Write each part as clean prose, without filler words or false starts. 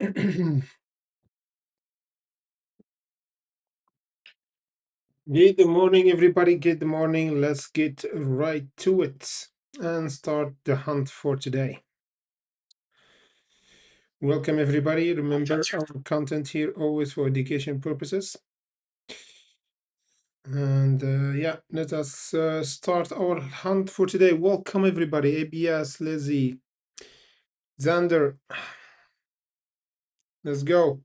Good morning, everybody. Good morning. Let's get right to it and start the hunt for today. Welcome, everybody. Remember, our content here always for education purposes. And yeah, let us start our hunt for today. Welcome, everybody. ABS, Lizzie, Xander. Let's go.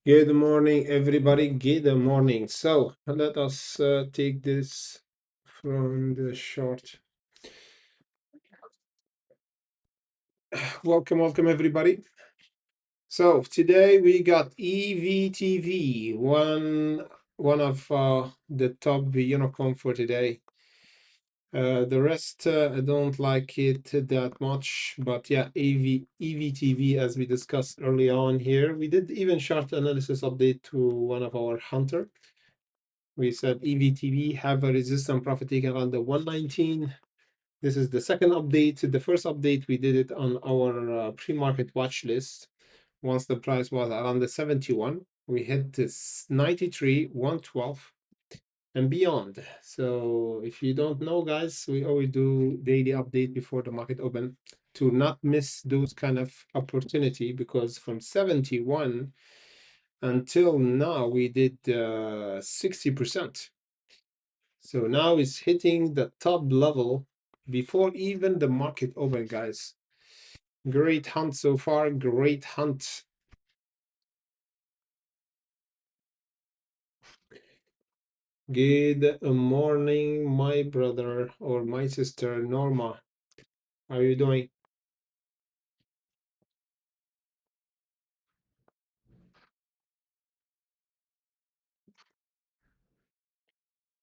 Good morning, everybody. Good morning. So let us take this from the short. Welcome, everybody. So today we got EVTV, one of the top unicorn for today. The rest I don't like it that much, but yeah, EVTV as we discussed early on here, we did even short analysis update to one of our hunter. We said EVTV have a resistance profit taken around the 119. This is the second update. The first update we did it on our pre-market watch list. Once the price was around the 71, we hit this 93, 112, and beyond. So if you don't know, guys, we always do daily update before the market open to not miss those kind of opportunity, because from 71 until now we did 60%. So now it's hitting the top level before even the market open, guys. Great hunt so far, great hunt. Good morning, my brother or my sister, Norma. How are you doing?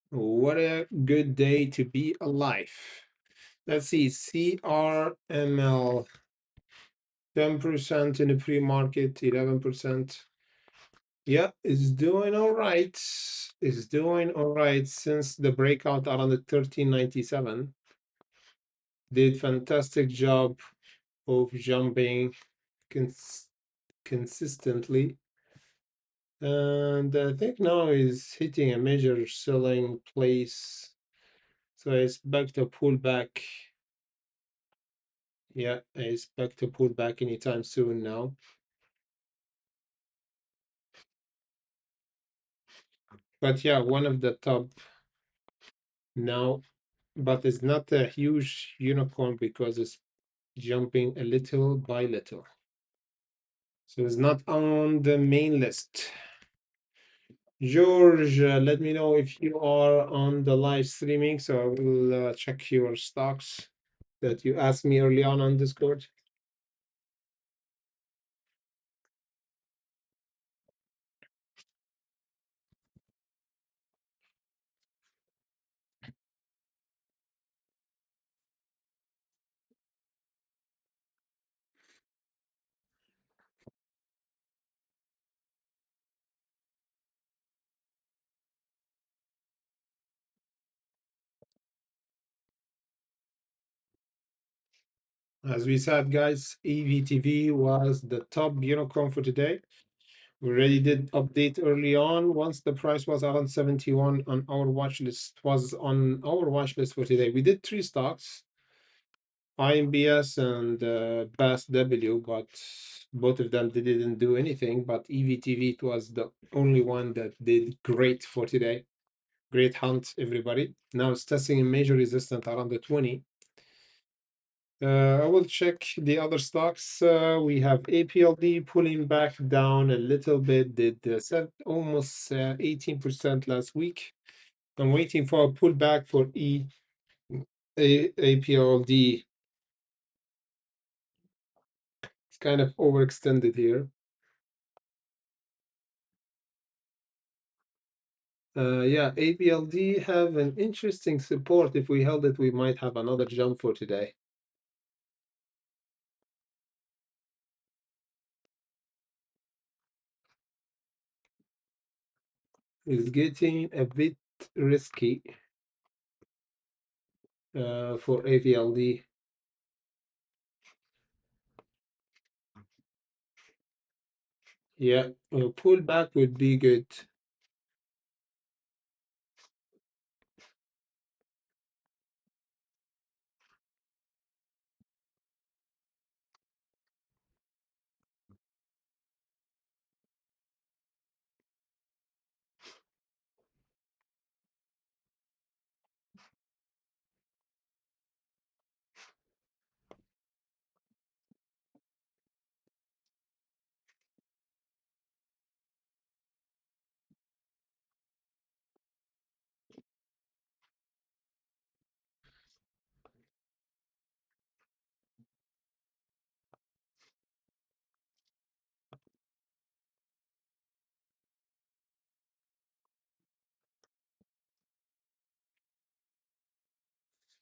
What a good day to be alive. Let's see, CRML, 10% in the pre-market, 11%. Yeah, it's doing all right. It's doing all right since the breakout around the 1397. Did fantastic job of jumping consistently. And I think now is hitting a major selling place. So I expect a pullback. Yeah, I expect a pullback anytime soon now. But yeah, one of the top now, but it's not a huge unicorn because it's jumping a little by little. So it's not on the main list. George, let me know if you are on the live streaming, so I will check your stocks that you asked me early on Discord. As we said, guys, EVTV was the top unicorn for today. We already did update early on. Once the price was around 71 on our watch list, was on our watch list for today. We did three stocks, IMBS and BASW, but both of them didn't do anything. But EVTV it was the only one that did great for today. Great hunt, everybody. Now it's testing a major resistance around the 20. I will check the other stocks. We have APLD pulling back down a little bit, did set almost 18% last week. I'm waiting for a pullback for APLD. It's kind of overextended here. Yeah, ABLD have an interesting support. If we held it, we might have another jump for today. It's getting a bit risky for AVLD. Yeah, a pullback would be good.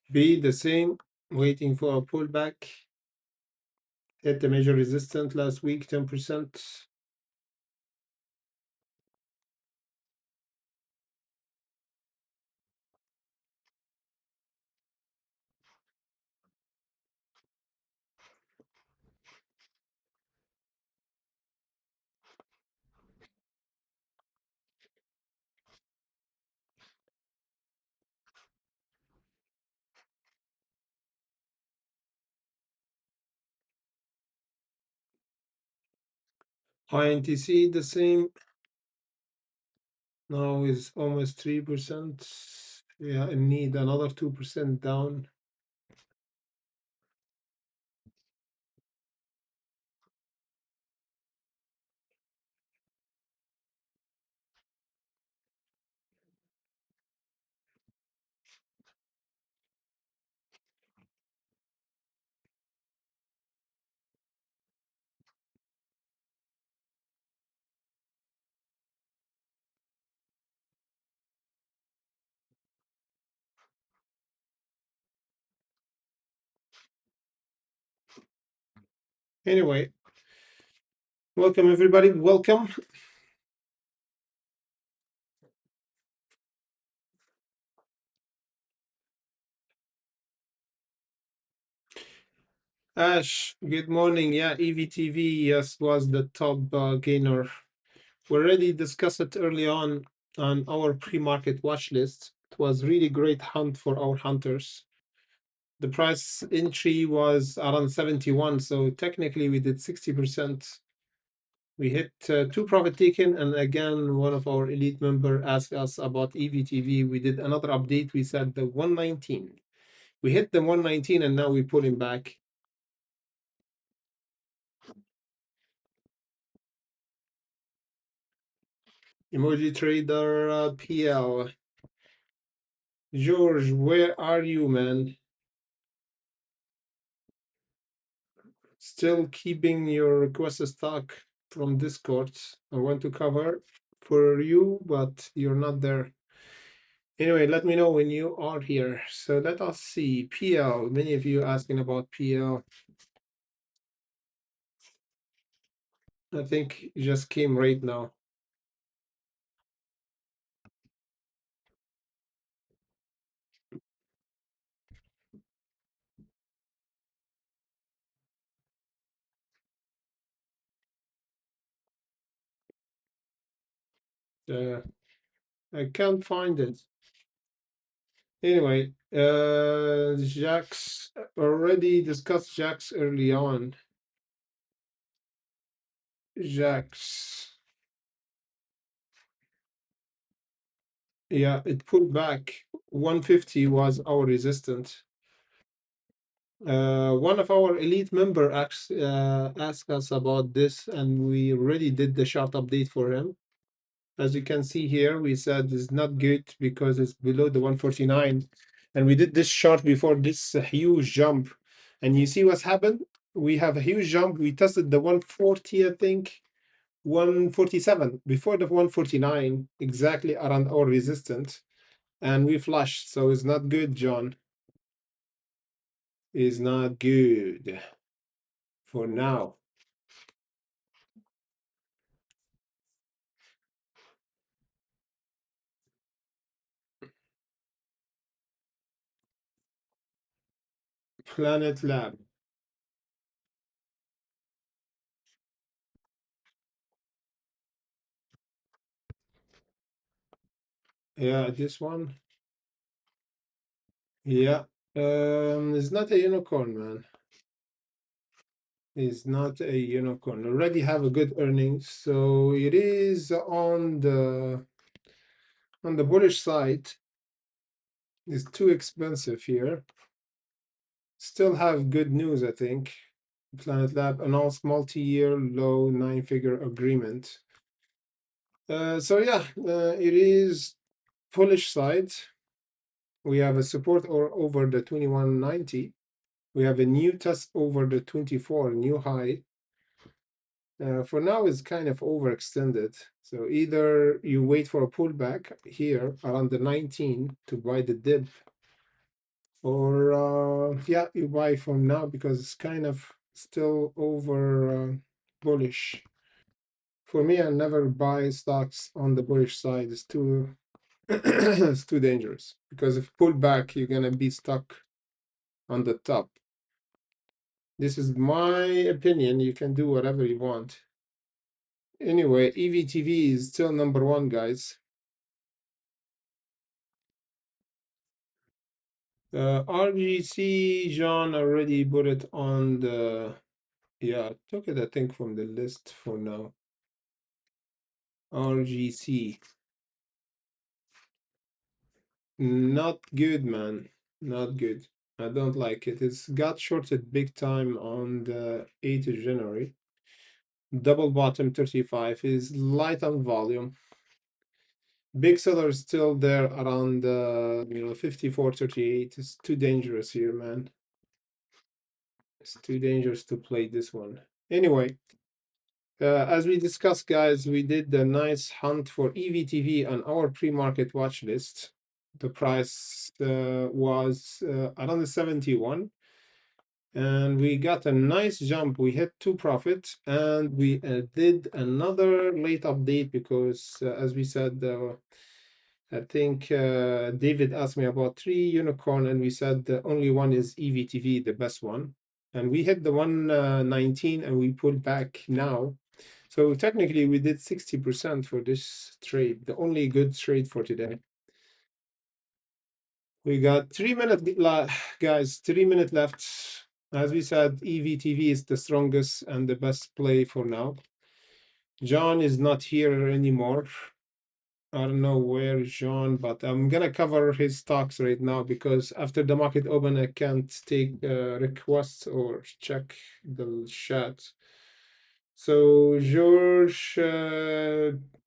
B the same, waiting for a pullback. Hit the major resistance last week, 10%. INTC the same, now is almost 3%. Yeah, and need another 2% down. Anyway, welcome everybody, welcome. Ash, good morning. Yeah, EVTV, yes, was the top gainer. We already discussed it early on our pre-market watch list. It was really great hunt for our hunters. The price entry was around 71, so technically we did 60%. We hit two profit taken, and again, one of our elite member asked us about EVTV. We did another update. We said the 119. We hit the 119, and now we pull him back. Emoji Trader PL. George, where are you, man? Still keeping your requested stock from Discord. I want to cover for you, but you're not there. Anyway, let me know when you are here. So let us see. PL, many of you asking about PL. I think it just came right now. I can't find it. Anyway, Jax already discussed Jax early on. Jax. Yeah, it pulled back. 150 was our resistance. One of our elite member asked us about this, and we already did the chart update for him. As you can see here, we said it's not good because it's below the 149, and we did this chart before this huge jump. And you see what's happened? We have a huge jump. We tested the 140, I think. 147 before the 149, exactly around our resistance, and we flushed. So it's not good, John. Is not good for now. Planet Lab. Yeah, this one. Yeah. It's not a unicorn, man. It's not a unicorn. Already have a good earnings, so it is on the bullish side. It's too expensive here. Still have good news, I think. Planet Lab announced multi-year low nine-figure agreement. So yeah, it is bullish side. We have a support or over the 2190. We have a new test over the 24 new high. For now, it's kind of overextended. So either you wait for a pullback here around the 19 to buy the dip, or yeah, you buy from now because it's kind of still over bullish. For me, I never buy stocks on the bullish side. It's too it's too dangerous because if pull back, you're gonna be stuck on the top. This is my opinion. You can do whatever you want. Anyway, EVTV is still number one, guys. RGC, John already put it on the, yeah, I took it, I think, from the list for now. RGC. Not good, man. Not good. I don't like it. It's got shorted big time on the 8th of January. Double bottom 35 is light on volume. Big seller is still there around 54.38. It's too dangerous here, man. It's too dangerous to play this one. Anyway, as we discussed, guys, we did a nice hunt for EVTV on our pre-market watch list. The price was around the 71, and we got a nice jump. We hit two profits, and we did another late update because, as we said, I think David asked me about three unicorn, and we said the only one is EVTV, the best one. And we hit the 119, and we pulled back now. So technically, we did 60% for this trade, the only good trade for today. We got 3 minutes, guys, 3 minutes left. As we said, EVTV is the strongest and the best play for now. John is not here anymore. I don't know where John, but I'm gonna cover his stocks right now because after the market open, I can't take requests or check the chat. So George,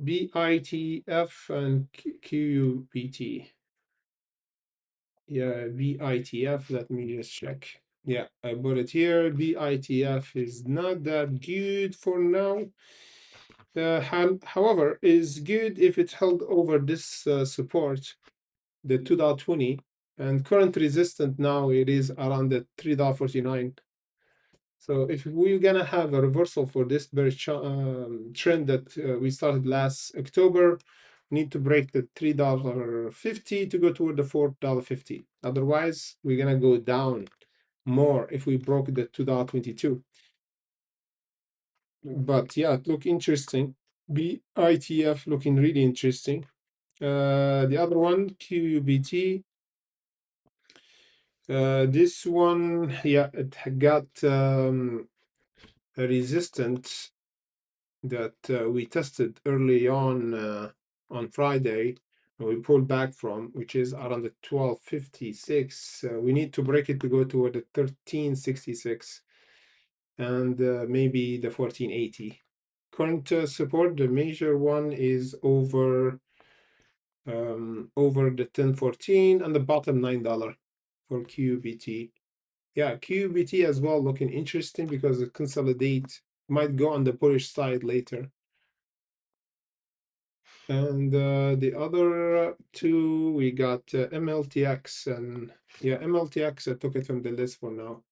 BITF and QUBT. Yeah, BITF. Let me just check. Yeah, I put it here. BITF is not that good for now. However, is good if it held over this support, the 2.20, and current resistance now it is around the 3.49. So if we're gonna have a reversal for this bearish trend that we started last October, we need to break the $3.50 to go toward the $4.50. Otherwise, we're gonna go down more if we broke the 2.22. But yeah, it look interesting. BITF looking really interesting. The other one, QUBT. This one, yeah, it got a resistance that we tested early on Friday, and we pulled back from, which is around the 1256. We need to break it to go toward the 1366 and maybe the 1480. Current support, the major one is over the 1014 and the bottom $9 for QBT. Yeah, QBT as well looking interesting because it consolidate might go on the bullish side later. And the other two, we got MLTX, and yeah, MLTX, I took it from the list for now.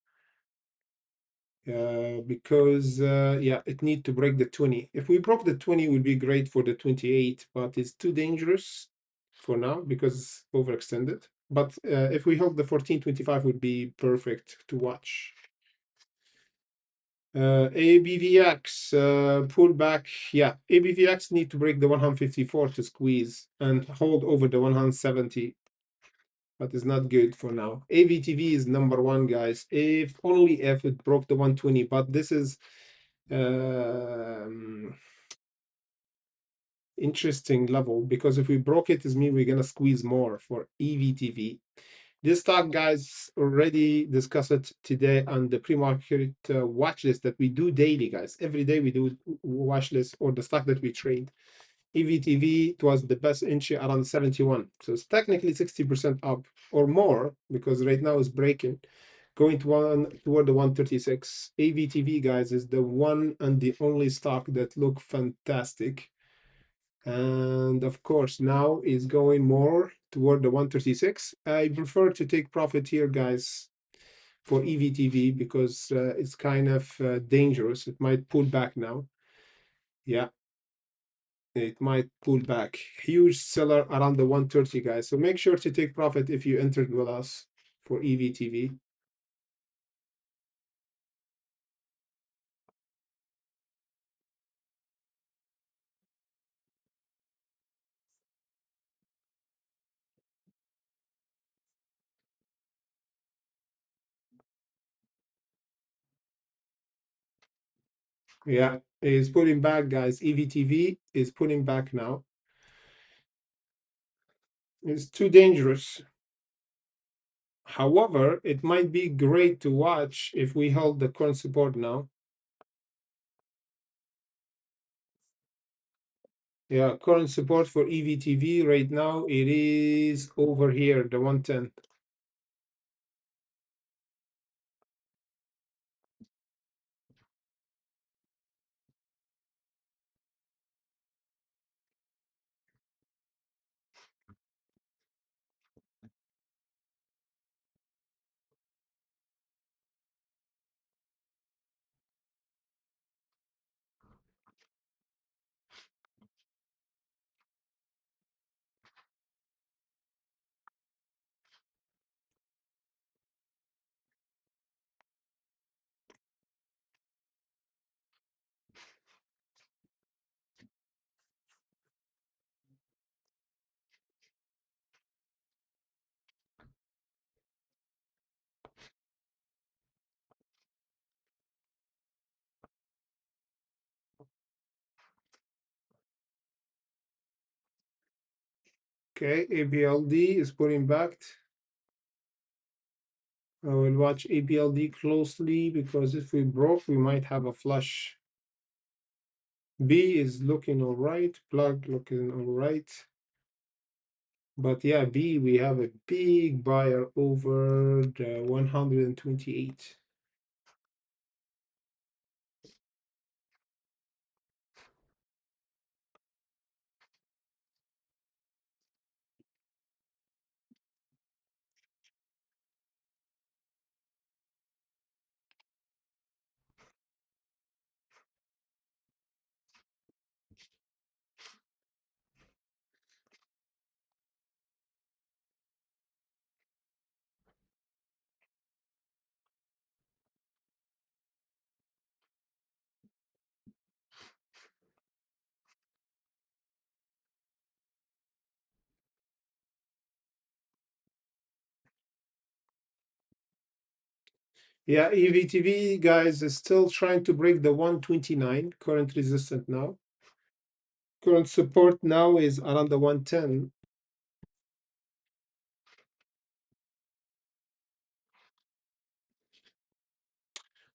Because yeah, it need to break the 20. If we broke the 20, it would be great for the 28, but it's too dangerous for now because it's overextended. But if we hold the 1425 would be perfect to watch. ABVX pull back. Yeah, ABVX need to break the 154 to squeeze and hold over the 170, but it's not good for now. AVTV is number one, guys. If only if it broke the 120, but this is um, interesting level because if we broke it, it means we're gonna squeeze more for EVTV. This stock, guys, already discussed it today on the pre-market watch list that we do daily, guys. Every day we do watch list or the stock that we trade. EVTV, it was the best entry around 71. So it's technically 60% up or more because right now it's breaking, going to toward the 136. AVTV, guys, is the one and the only stock that look fantastic. And of course, now is going more toward the 136. I prefer to take profit here, guys, for EVTV because it's kind of dangerous. It might pull back now. Yeah, it might pull back. Huge seller around the 130, guys. So make sure to take profit if you entered with us for EVTV. Yeah, it's pulling back, guys. EVTV is pulling back now. It's too dangerous. However, it might be great to watch if we hold the current support now. Yeah, current support for EVTV right now, it is over here, the 110. Okay, ABLD is pulling back. I will watch ABLD closely because if we broke, we might have a flush. B is looking all right, plug looking all right. But yeah, B, we have a big buyer over the 128. Yeah, EVTV, guys, is still trying to break the 129, current resistance now. Current support now is around the 110.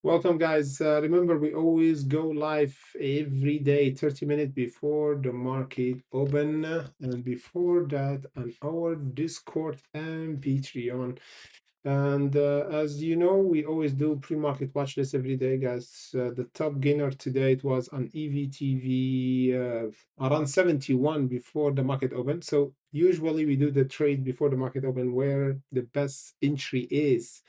Welcome, guys. Remember, we always go live every day, 30 minutes before the market open, and before that, on our Discord and Patreon. And as you know, we always do pre-market watch list every day, guys. The top gainer today, it was on EVTV around 71 before the market opened. So usually we do the trade before the market open where the best entry is.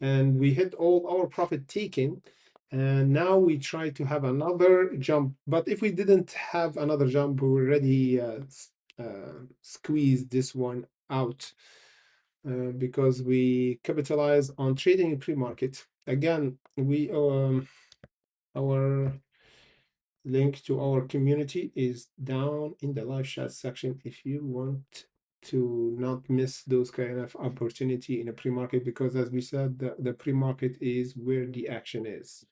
And we hit all our profit taken. And now we try to have another jump. But if we didn't have another jump, we already squeezed this one out because we capitalize on trading in pre-market. Again, we our link to our community is down in the live chat section if you want to not miss those kind of opportunity in a pre-market, because as we said, the pre-market is where the action is.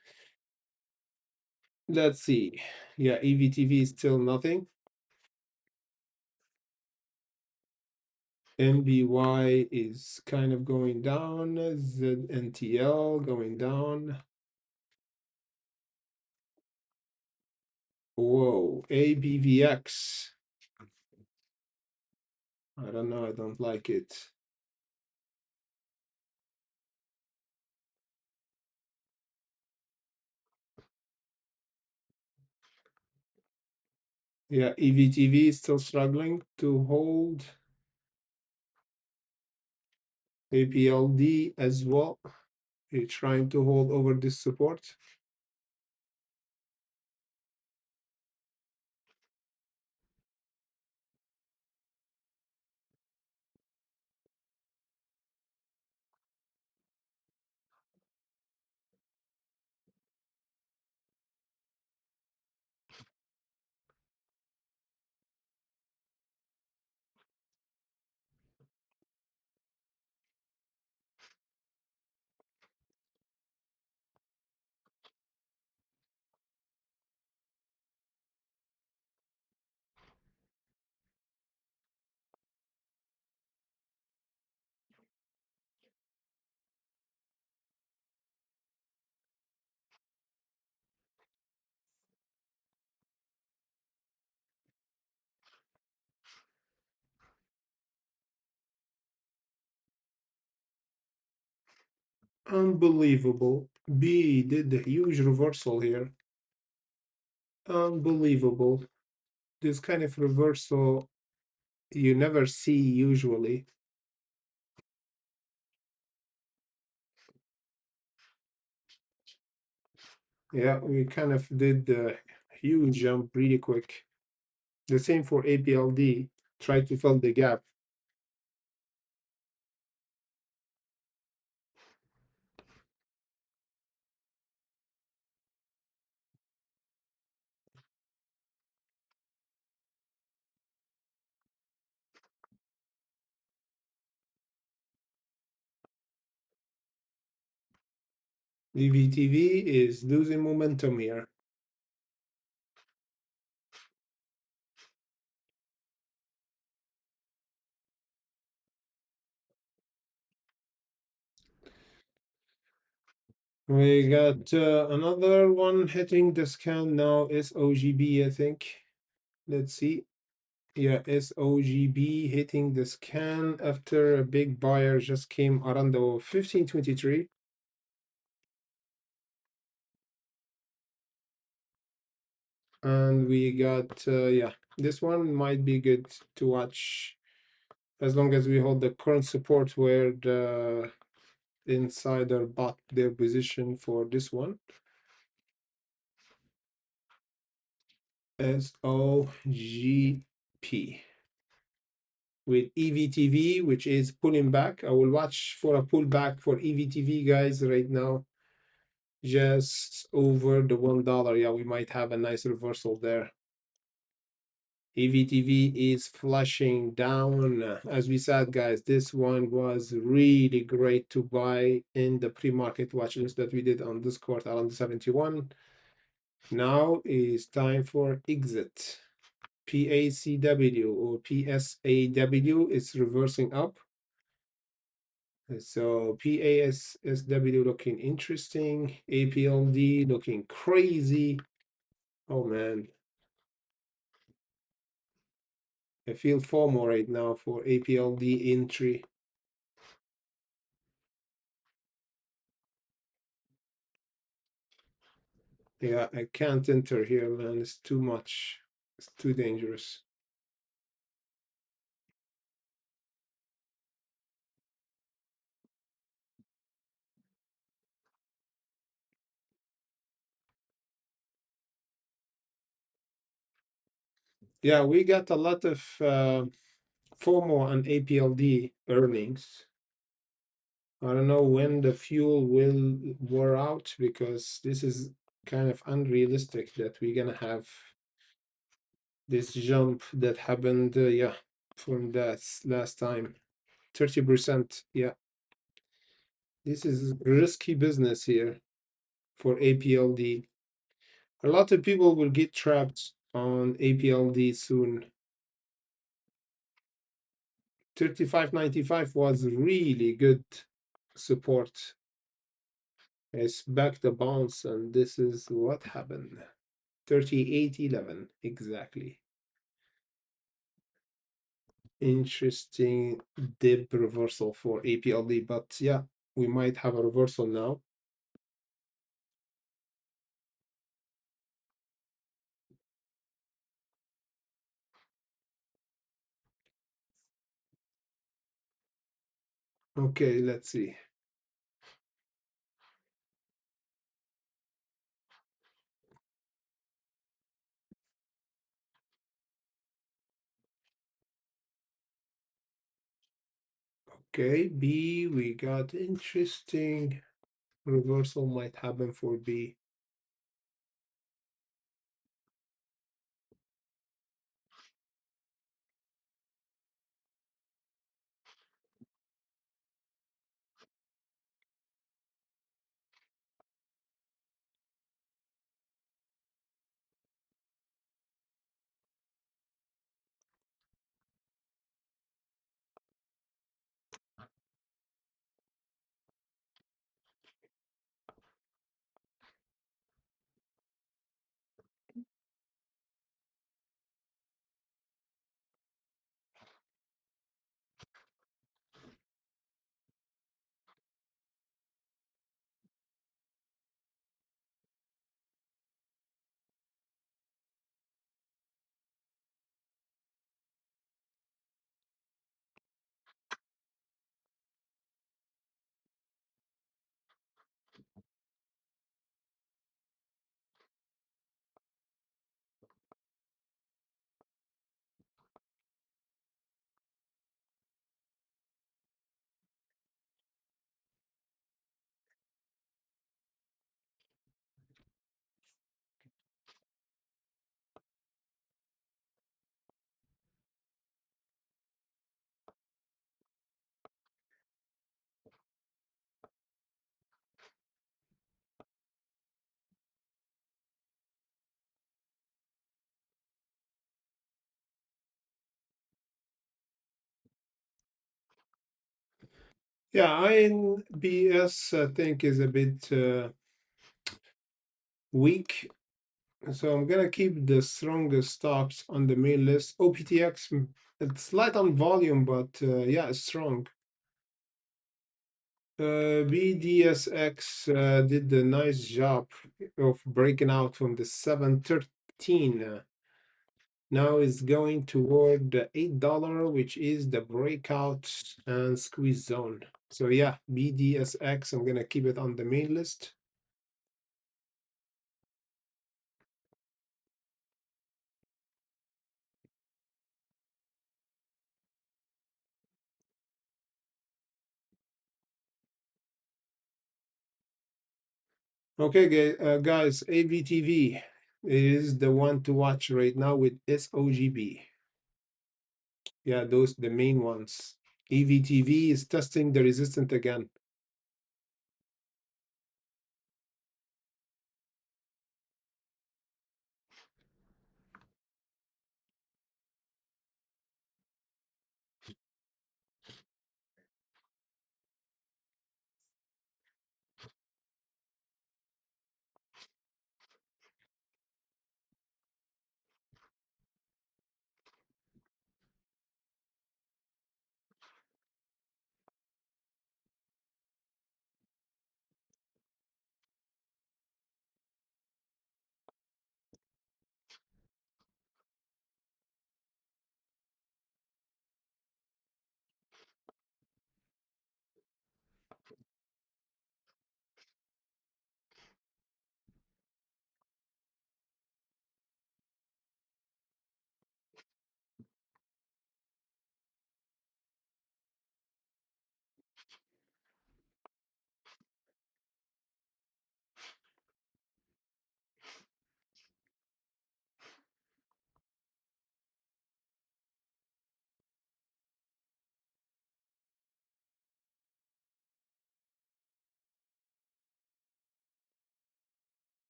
Let's see. Yeah, EVTV is still nothing. NBY is kind of going down. ZNTL going down. Whoa, ABVX. I don't know, I don't like it. Yeah, EVTV is still struggling to hold. APLD as well. It's trying to hold over this support. Unbelievable. B did the huge reversal here. Unbelievable. This kind of reversal you never see usually. Yeah, we kind of did the huge jump really quick. The same for APLD. Try to fill the gap. EVTV is losing momentum here. We got another one hitting the scan now, SOGB, I think. Let's see. Yeah, SOGB hitting the scan after a big buyer just came around the 1523. And we got, yeah, this one might be good to watch as long as we hold the current support where the insider bought their position for this one. SOGP with EVTV, which is pulling back. I will watch for a pullback for EVTV, guys, right now. Just over the $1. Yeah, we might have a nice reversal there. EVTV is flushing down. As we said, guys, this one was really great to buy in the pre-market watch list that we did on Discord around 71. Now is time for exit. PACW or PSAW is reversing up. So PASSW looking interesting. APLD looking crazy. Oh man. I feel FOMO right now for APLD entry. Yeah, I can't enter here, man. It's too much. It's too dangerous. Yeah, we got a lot of FOMO and APLD earnings. I don't know when the fuel will wear out because this is kind of unrealistic that we're gonna have this jump that happened, yeah, from that last time. 30%. Yeah, this is risky business here for APLD. A lot of people will get trapped on APLD soon. 35.95 was really good support. It's back the bounce, and this is what happened. 38.11 exactly. Interesting dip reversal for APLD, but yeah, we might have a reversal now. Okay, let's see. Okay, B, we got interesting reversal might happen for B. Yeah, INBS I think is a bit weak, so I'm gonna keep the strongest stocks on the main list. OPTX, it's light on volume, but yeah, it's strong. BDSX did a nice job of breaking out from the 713. Now it's going toward the $8, which is the breakout and squeeze zone. So yeah, BDSX, I'm gonna keep it on the main list. Okay, guys, AVTV is the one to watch right now with SOGB. Yeah, those the main ones. EVTV is testing the resistance again.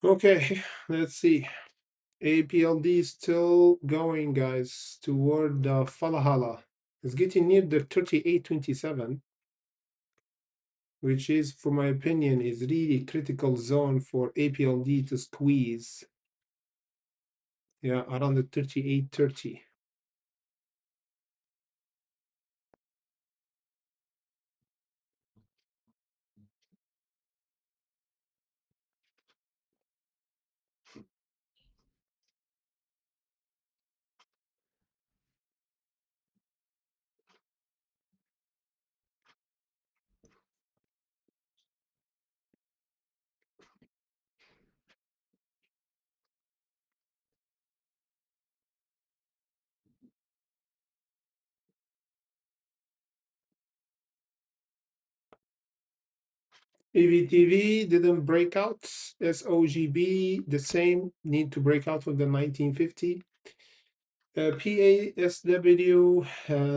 Okay, let's see. APLD is still going, guys, toward the Falahala. It's getting near the 38.27, which is, for my opinion, is really critical zone for APLD to squeeze. Yeah, around the 38.30. EVTV didn't break out. SOGB, the same, need to break out of the 1950. PASW,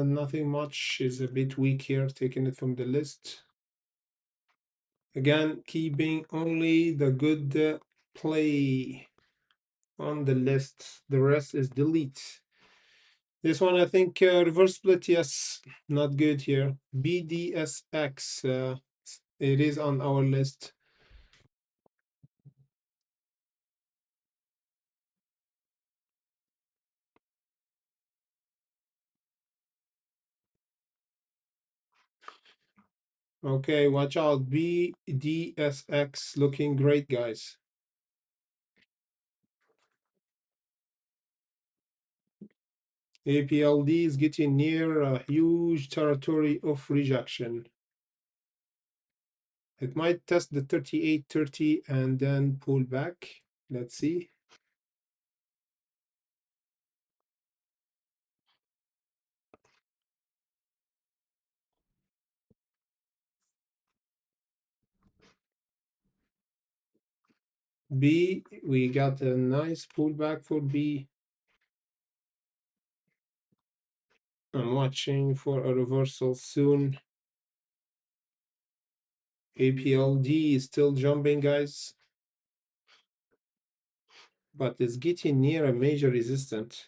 nothing much, is a bit weak here, taking it from the list. Again, keeping only the good play on the list. The rest is delete. This one, I think, reverse split, yes, not good here. BDSX, it is on our list. Okay, watch out. BDSX looking great, guys. APLD is getting near a huge territory of rejection. It might test the 38.30 and then pull back. Let's see. B, we got a nice pullback for B. I'm watching for a reversal soon. APLD is still jumping, guys, but it's getting near a major resistance.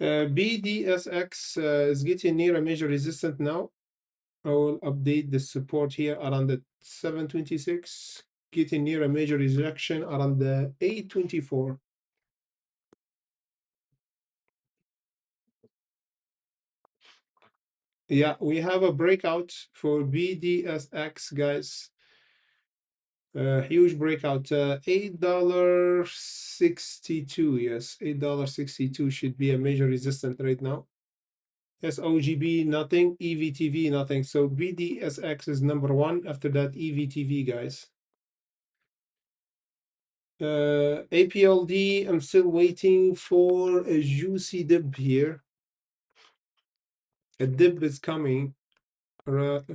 BDSX is getting near a major resistance now. I will update the support here around the 726, getting near a major rejection around the 824. Yeah, we have a breakout for BDSX, guys. Huge breakout, $8.62. Yes, $8.62 should be a major resistance right now. SOGB, nothing. EVTV, nothing. So BDSX is number one. After that, EVTV, guys. APLD, I'm still waiting for a juicy dip here. A dip is coming. Rather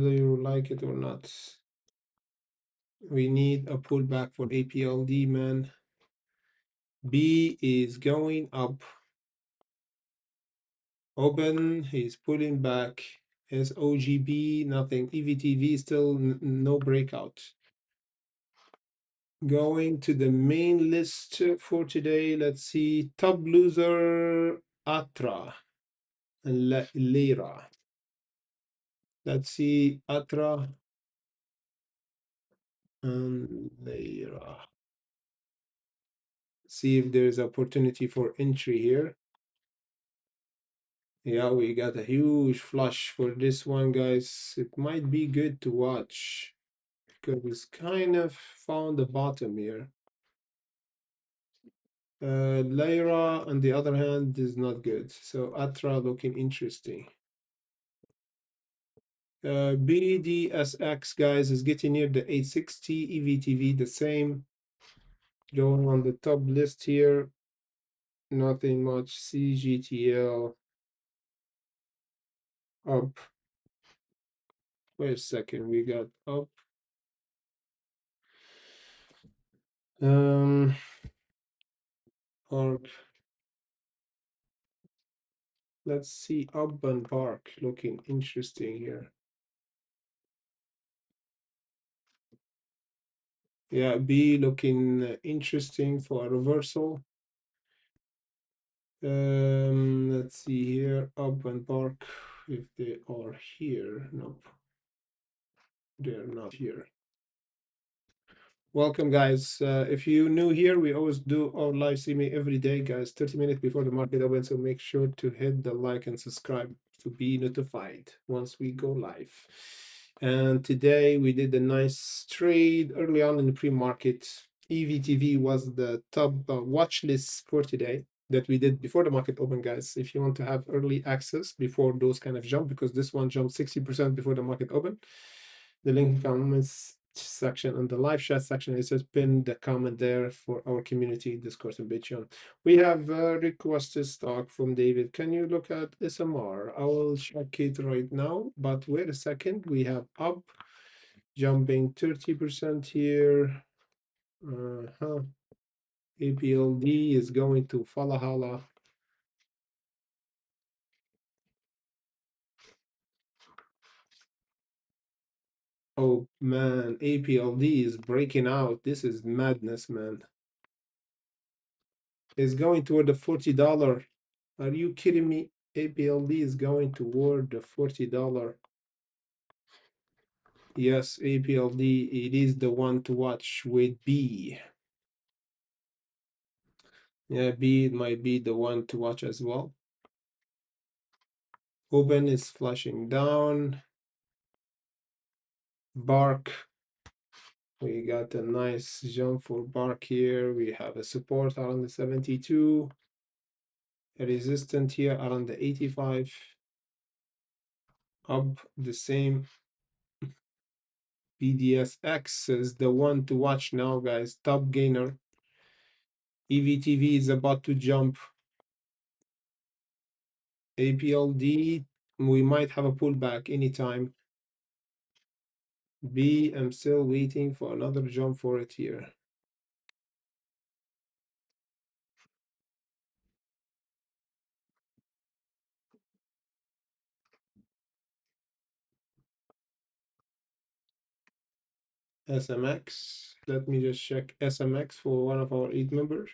you like it or not. We need a pullback for APLD, man. B is going up. Open, he's pulling back. SOGB, nothing. EVTV, still no breakout. Going to the main list for today. Let's see. Top loser, Atra and Lira. Let's see. Atra and Lira. See if there's opportunity for entry here. Yeah, we got a huge flush for this one, guys. It might be good to watch because it's kind of found the bottom here. Lyra, on the other hand, is not good. So Atra looking interesting. BDSX, guys, is getting near the 860. EVTV, the same. Going on the top list here. Nothing much. CGTL up. Wait a second, we got up. Um, Park. Let's see Upland Park looking interesting here. Yeah, B looking interesting for a reversal. Let's see here, Upland Park, if they are here. Nope, they're not here. Welcome, guys. If you're new here, we always do our live streaming every day, guys, 30 minutes before the market opens. So make sure to hit the like and subscribe to be notified once we go live. And today we did a nice trade early on in the pre-market. EVTV was the top watch list for today that we did before the market open, guys. If you want to have early access before those kind of jump, because this one jumped 60% before the market open, the link comments section and the live chat section is just pinned the comment there for our community Discord and Patreon. We have a requested stock from David. Can you look at SMR? I will check it right now, but wait a second. We have up jumping 30% here. APLD is going to Falahala. Oh man, APLD is breaking out. This is madness, man. It's going toward the $40. Are you kidding me? APLD is going toward the $40. Yes, APLD, it is the one to watch with B. Yeah, B might be the one to watch as well. Open is flashing down. Bark. We got a nice jump for Bark here. We have a support around the 72. A resistance here around the 85. Up the same. BDSX is the one to watch now, guys. Top gainer. EVTV is about to jump. APLD, we might have a pullback anytime. B, I'm still waiting for another jump for it here. SMX, let me just check SMX for one of our 8 members.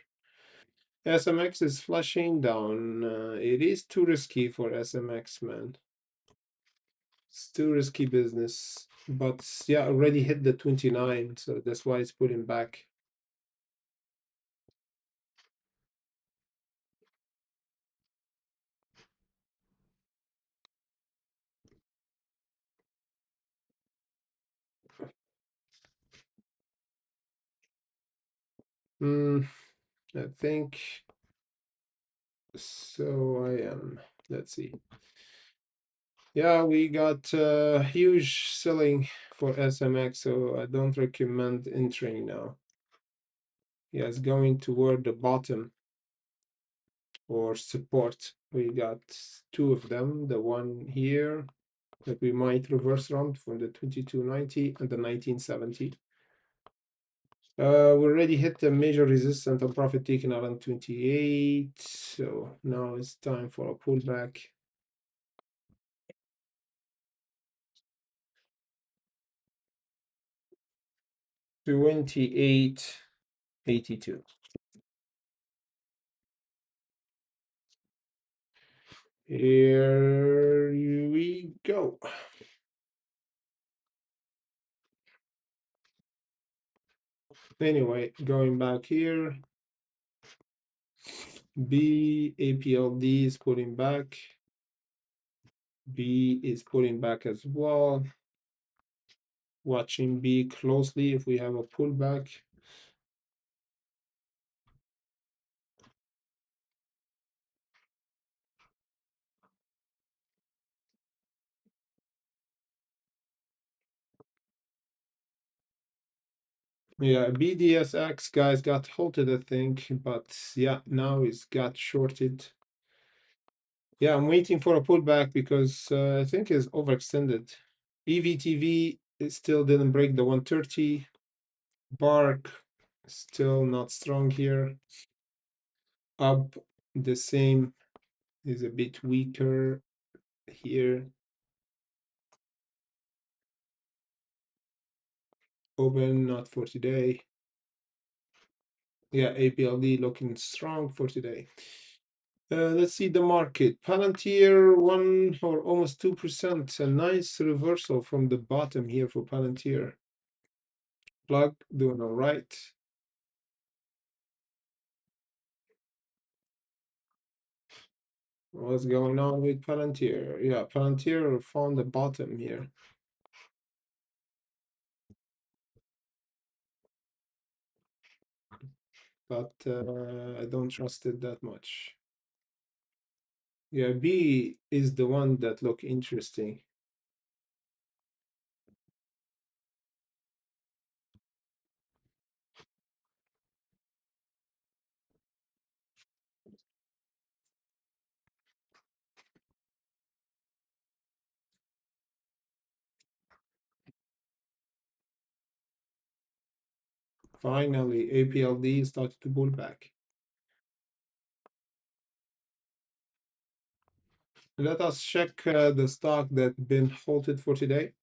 SMX is flashing down. It is too risky for SMX, man. It's too risky business. But yeah, already hit the 29, so that's why it's pulling back. I think so. I am. Let's see. Yeah, we got huge selling for SMX, so I don't recommend entering now. Yeah, it's going toward the bottom or support. We got 2 of them, the one here that we might reverse around from the 2290 and the 1970. We already hit the major resistance on profit taken around 28, so now it's time for a pullback. 28.82. Here we go. Anyway, going back here, B, APLD is pulling back. B is pulling back as well. Watching B closely if we have a pullback. Yeah, BDSX guys got halted, I think, but yeah, now it's got shorted. Yeah, I'm waiting for a pullback because I think it's overextended. EVTV still didn't break the 130. Bark still not strong here. Up the same, is a bit weaker here. Open not for today. Yeah, APLD looking strong for today. Let's see the market. Palantir 1 or almost 2%. A nice reversal from the bottom here for Palantir. Plug doing all right. What's going on with Palantir? Yeah, Palantir found the bottom here. But I don't trust it that much. Yeah, B is the one that look interesting. Finally, APLD started to pull back. Let us check the stock that been halted for today.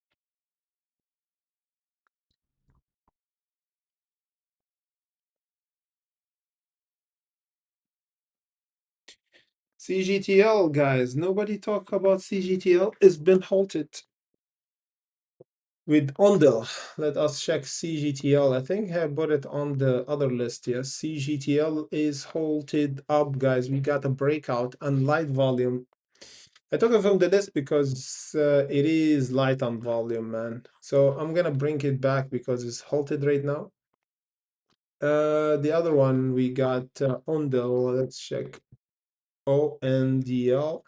CGTL, guys. Nobody talk about CGTL. It's been halted with Ondel. Let us check CGTL. I think I put it on the other list. Yes, CGTL is halted up, guys. We got a breakout and light volume. I took it from the list because it is light on volume, man. So I'm gonna bring it back because it's halted right now. The other one we got Ondel. Let's check ONDL.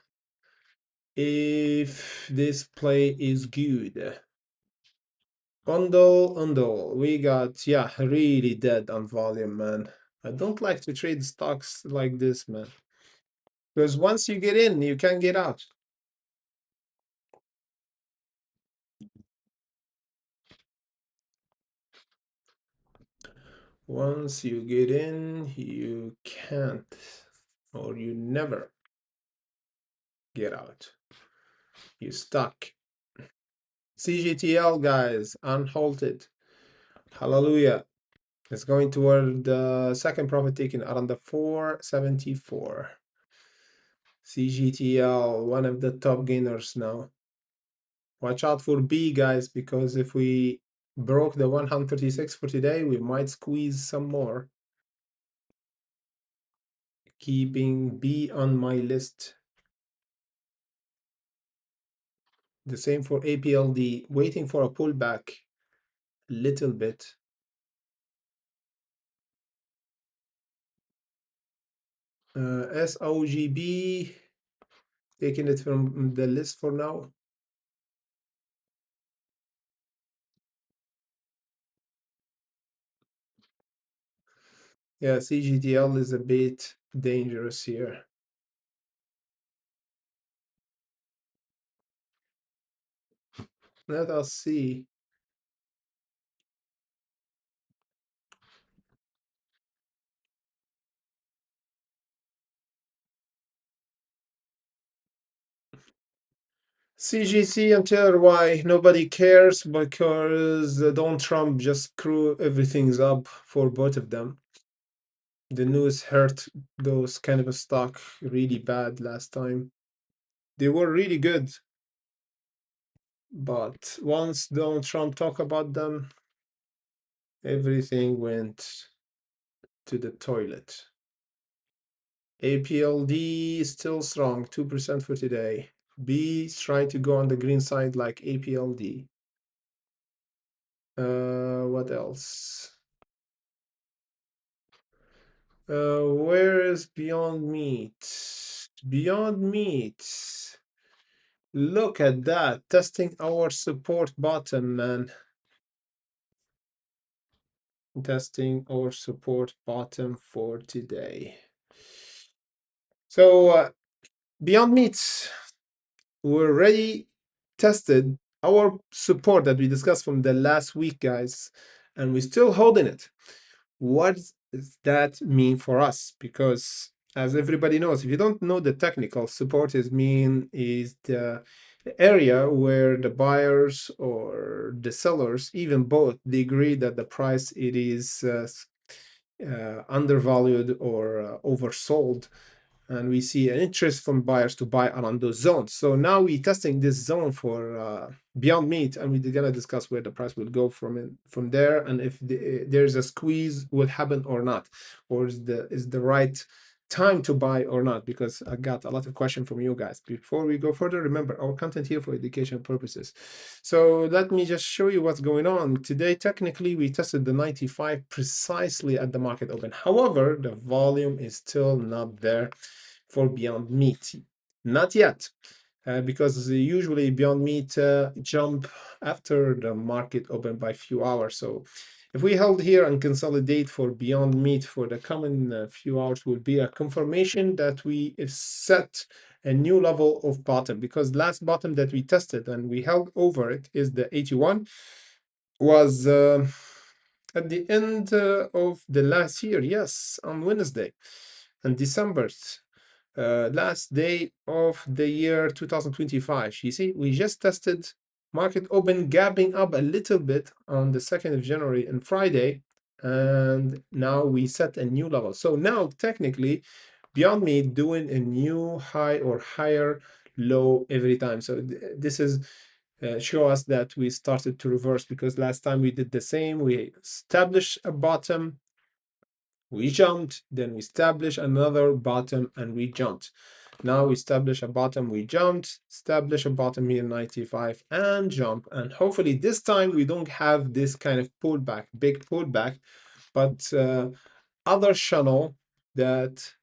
If this play is good. Ondel, we got, yeah, really dead on volume, man. I don't like to trade stocks like this, man. Because once you get in, you can't get out. Once you get in, you can't, or you never get out. You stuck. CGTL, guys, unhalted. Hallelujah. It's going toward the second profit taken around the 474. CGTL, one of the top gainers now. Watch out for B, guys, because if we broke the 136 for today, we might squeeze some more. Keeping B on my list. The same for APLD, waiting for a pullback a little bit. SOGB, taking it from the list for now. Yeah, CGTL is a bit dangerous here. Let us see. CGC until why nobody cares because Donald Trump just screw everything's up for both of them. The news hurt those kind of a stock really bad last time. They were really good, but once Donald Trump talked about them, everything went to the toilet. APLD is still strong, 2% for today. B is trying to go on the green side like APLD. What else? Where is Beyond Meat? Beyond Meat. Look at that, testing our support button, man. testing our support bottom for today. So Beyond Meat, we already tested our support that we discussed from the last week, guys, and we're still holding it. What does that mean for us? Because as everybody knows, if you don't know the technical, support is the area where the buyers or the sellers, even both, they agree that the price it is undervalued or oversold, and we see an interest from buyers to buy around those zones. So now we're testing this zone for Beyond Meat, and we're gonna discuss where the price will go from there, and if there's a squeeze will happen or not, or is the right time to buy or not, because I got a lot of questions from you guys. Before we go further, remember our content here for education purposes. So let me just show you what's going on. Today, technically, we tested the 95 precisely at the market open. However, the volume is still not there for Beyond Meat. Not yet, because usually Beyond Meat jump after the market open by a few hours. So if we held here and consolidate for Beyond Meat for the coming few hours, will be a confirmation that we set a new level of bottom, because last bottom that we tested and we held over it is the 81, was at the end of the last year, yes, on Wednesday, and December, last day of the year 2025. You see, we just tested market open gapping up a little bit on the 2nd of January and Friday, and now we set a new level. So now technically Beyond Meat doing a new high or higher low every time. So this is show us that we started to reverse, because last time we did the same. We established a bottom, we jumped, then we established another bottom and we jumped. Now we establish a bottom, we jumped, establish a bottom here 95 and jump. And hopefully this time we don't have this kind of pullback, big pullback, but other channel that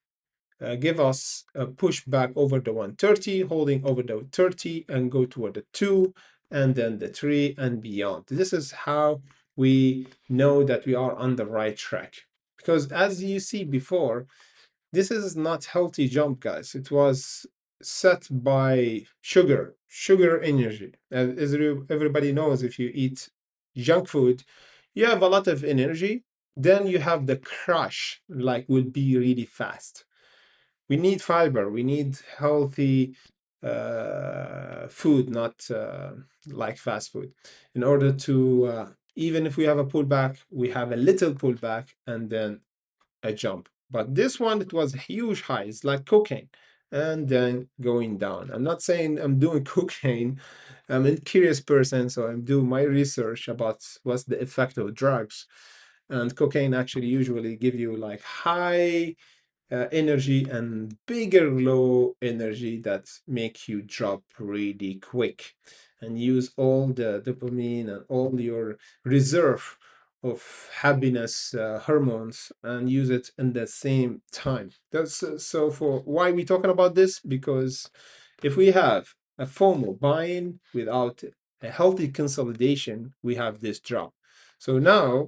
give us a push back over the 130, holding over the 30 and go toward the 2 and then the 3 and beyond. This is how we know that we are on the right track. Because as you see before, this is not healthy jump, guys. It was set by sugar energy. As everybody knows, if you eat junk food, you have a lot of energy. Then you have the crash, like will be really fast. We need fiber. We need healthy food, not like fast food, in order to even if we have a pullback, we have a little pullback and then a jump. But this one, it was huge highs, like cocaine, and then going down. I'm not saying I'm doing cocaine. I'm a curious person, so I'm doing my research about what's the effect of drugs. And cocaine actually usually give you like high energy and bigger low energy that make you drop really quick and use all the dopamine and all your reserve of happiness hormones and use it in the same time. That's so for why we talking about this, because if we have a FOMO buying without a healthy consolidation, we have this drop. So now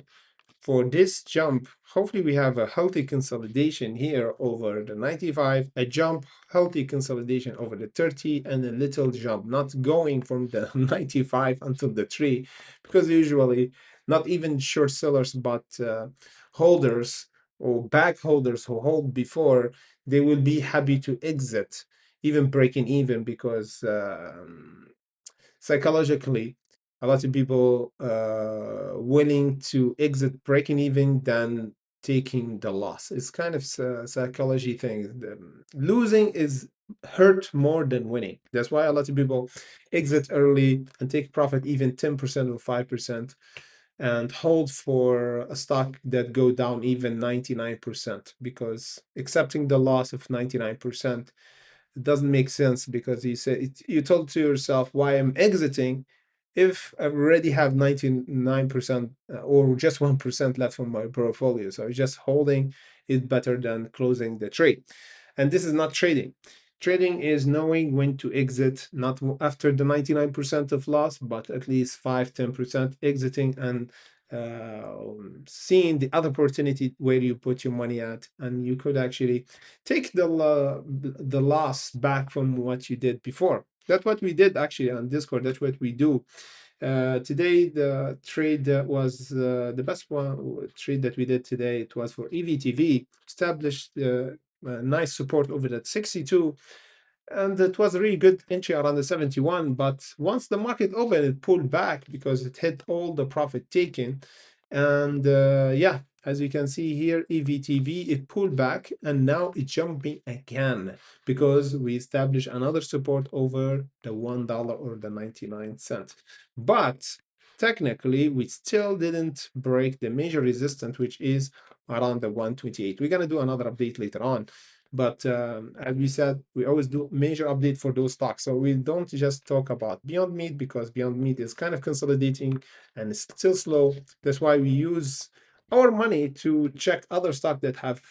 for this jump, hopefully we have a healthy consolidation here over the 95, a jump, healthy consolidation over the 30, and a little jump, not going from the 95 until the 3, because usually not even short sellers, but holders or back holders who hold before, they will be happy to exit, even breaking even, because psychologically, a lot of people willing to exit breaking even than taking the loss. It's kind of a psychology thing. Losing is hurt more than winning. That's why a lot of people exit early and take profit even 10% or 5% and hold for a stock that go down even 99%, because accepting the loss of 99%, it doesn't make sense, because you told to yourself why I'm exiting if I already have 99% or just 1% left from my portfolio. So just holding is better than closing the trade. And this is not trading. Trading is knowing when to exit, not after the 99% of loss, but at least 5-10% exiting and seeing the other opportunity where you put your money at, and you could actually take the loss back from what you did before. That's what we did actually on Discord. That's what we do. Today, the trade was the best trade that we did today. It was for EVTV, established a nice support over that 62, and it was a really good entry around the 71. But once the market opened, it pulled back because it hit all the profit taken. And yeah, as you can see here, EVTV, it pulled back and now it's jumping again because we established another support over the $1 or the 99 cents. But technically, we still didn't break the major resistance, which is around the 128. We're going to do another update later on. But as we said, we always do major update for those stocks. So we don't just talk about Beyond Meat because Beyond Meat is kind of consolidating and it's still slow. That's why we use our money to check other stock that have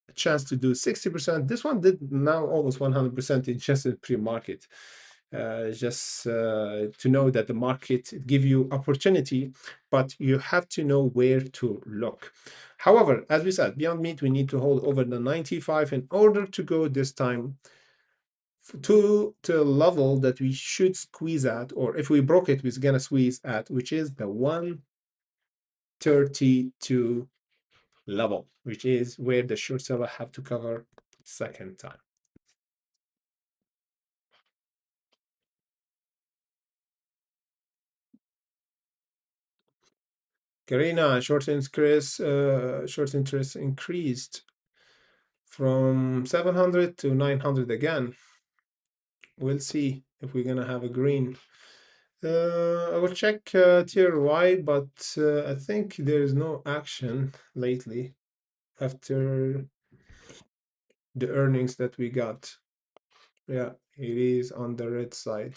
a chance to do 60%. This one did now almost 100% in just a pre-market. Just to know that the market give you opportunity, but you have to know where to look. However, as we said, Beyond Meat, we need to hold over the 95 in order to go this time to a level that we should squeeze at, or if we broke it, we're gonna squeeze at, which is the 132 level, which is where the short seller have to cover second time. Karina, short interest increased from 700 to 900 again. We'll see if we're gonna have a green. I will check tier Y, but I think there is no action lately after the earnings that we got. Yeah, it is on the red side.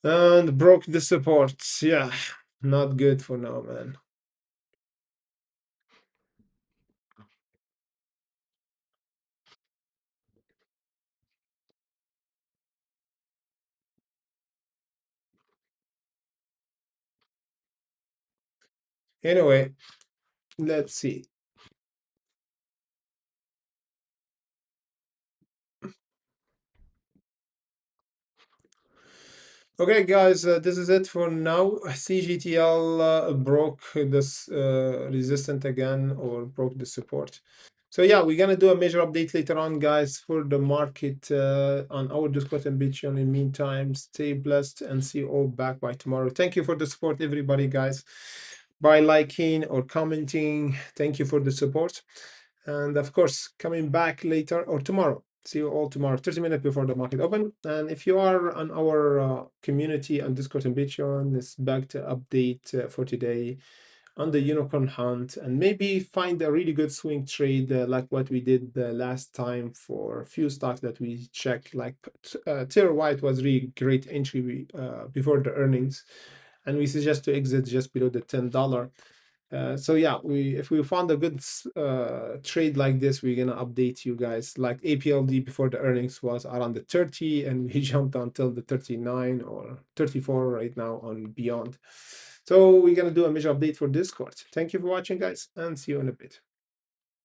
And broke the supports. Yeah, not good for now, man. Anyway, let's see. Okay, guys, this is it for now. CGTL broke this resistance again, or broke the support. So yeah, we're gonna do a major update later on, guys, for the market on our Discord and Patreon. In the meantime, stay blessed and see you all back by tomorrow. Thank you for the support, everybody, guys, by liking or commenting. Thank you for the support. And of course, coming back later or tomorrow. See you all tomorrow, 30 minutes before the market open. And if you are on our community on Discord and Patreon, it's back to update for today on the unicorn hunt, and maybe find a really good swing trade like what we did the last time for a few stocks that we checked. Like Tier White was really great entry before the earnings, and we suggest to exit just below the $10. So yeah, if we found a good trade like this, we're gonna update you guys. Like APLD before the earnings was around the 30, and we jumped until the 39 or 34 right now on Beyond. So we're gonna do a major update for Discord. Thank you for watching, guys, and see you in a bit.